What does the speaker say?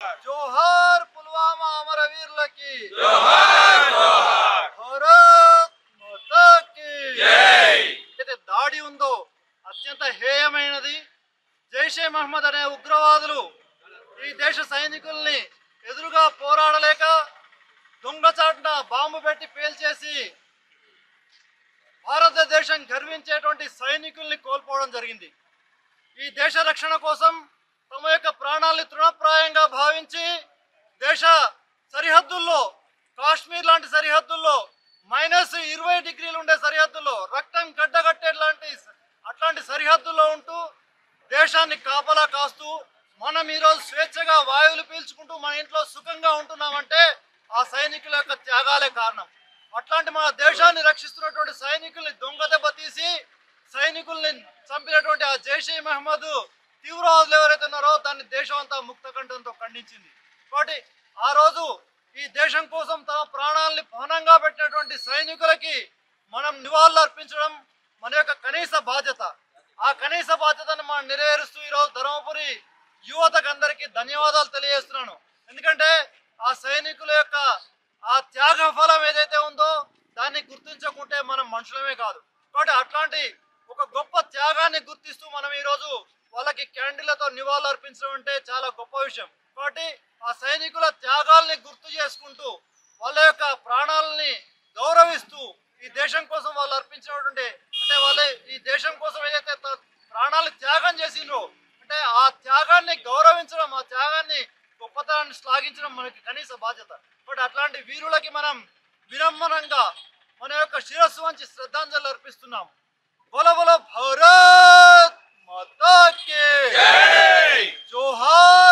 జోహార్ పుల్వామా అమరవీరులకి జోహార్ జోహార్ భారత్ మాతాకి జై అయితే దాడి ఉందో అత్యంత హేయమైనది. జైషే మహమ్మద్ అనే ఉగ్రవాదులు ఈ దేశ సైనికుల్ని ఎదురుగా పోరాడలేక దొంగచాటున బాంబు పెట్టి పేల్చేసి భారతదేశం గర్వించేటువంటి సైనికుల్ని కోల్పోవడం జరిగింది. ఈ దేశ రక్షణ కోసం తమ యొక్క ప్రాణాలని తృణప్రాయంగా భావించి దేశ సరిహద్దుల్లో, కాశ్మీర్ లాంటి సరిహద్దుల్లో -20 ఉండే సరిహద్దుల్లో రక్తం గడ్డగట్టేలాంటి అట్లాంటి సరిహద్దుల్లో ఉంటూ దేశాన్ని కాపలా కాస్తూ మనం ఈరోజు స్వేచ్ఛగా వాయువులు పీల్చుకుంటూ మన ఇంట్లో సుఖంగా ఉంటున్నామంటే ఆ సైనికుల యొక్క త్యాగాలే కారణం. అట్లాంటి మన దేశాన్ని రక్షిస్తున్నటువంటి సైనికుల్ని దొంగ దెబ్బ తీసి సైనికుల్ని చంపినటువంటి ఆ జైషే మహమ్మద్ తీవ్రవాదులు ఎవరైతే ఉన్నారో దాన్ని దేశం అంతా ముక్తకంఠంతో ఖండించింది. కాబట్టి ఆ రోజు ఈ దేశం కోసం తమ ప్రాణాలని పణంగా పెట్టినటువంటి సైనికులకి మనం నివాళులు అర్పించడం మన యొక్క కనీస బాధ్యత. ఆ కనీస బాధ్యతను మనం నెరవేరుస్తూ ఈరోజు ధర్మపురి యువతకు అందరికీ ధన్యవాదాలు తెలియజేస్తున్నాను. ఎందుకంటే ఆ సైనికుల యొక్క ఆ త్యాగ ఫలం ఏదైతే ఉందో దాన్ని గుర్తించకుంటే మనం మనుషులమే కాదు. కాబట్టి అట్లాంటి ఒక గొప్ప త్యాగాన్ని గుర్తిస్తూ మనం ఈరోజు వాళ్ళకి క్యాండిళ్లతో నివాళులు అర్పించడం అంటే చాలా గొప్ప విషయం. కాబట్టి ఆ సైనికుల త్యాగాల్ని గుర్తు చేసుకుంటూ వాళ్ళ యొక్క ప్రాణాలని గౌరవిస్తూ ఈ దేశం కోసం వాళ్ళు అర్పించినటువంటి అంటే వాళ్ళు ఈ దేశం కోసం ఏదైతే ప్రాణాలు త్యాగం చేసిండ్రో అంటే ఆ త్యాగాన్ని గౌరవించడం, ఆ త్యాగాన్ని గొప్పతనాన్ని శ్లాఘించడం మనకి కనీస బాధ్యత. బట్ అట్లాంటి వీరులకి మనం వినమ్రంగా మన యొక్క శిరస్సు వంచి శ్రద్ధాంజలి అర్పిస్తున్నాం. బోలో బోలో భారత్ మాతా కి జై, జోహార్.